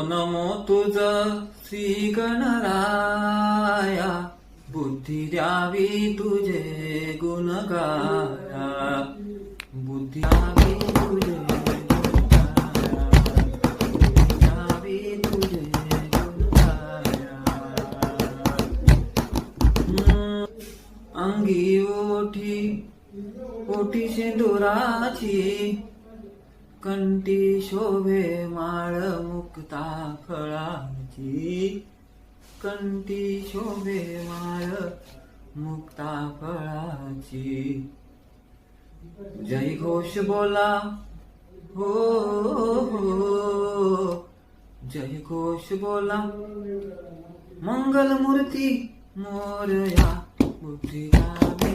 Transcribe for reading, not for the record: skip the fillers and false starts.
नमो तुझ श्री गणराया, बुद्धी द्यावी तुझे गुण गाया, बुद्धी द्यावी तुझे गुण गाया, बुद्धी द्यावी तुझे गुण गाया. अंगी ओठी ओठी सिंदुराची, कंठी शोभे माळ मुक्ता फळाची, कंठी शोभे माळ मुक्ता फळाची. जय घोष बोला हो हो, जय घोष बोला. मंगल मूर्ती मोरया, बुद्धी द्यावी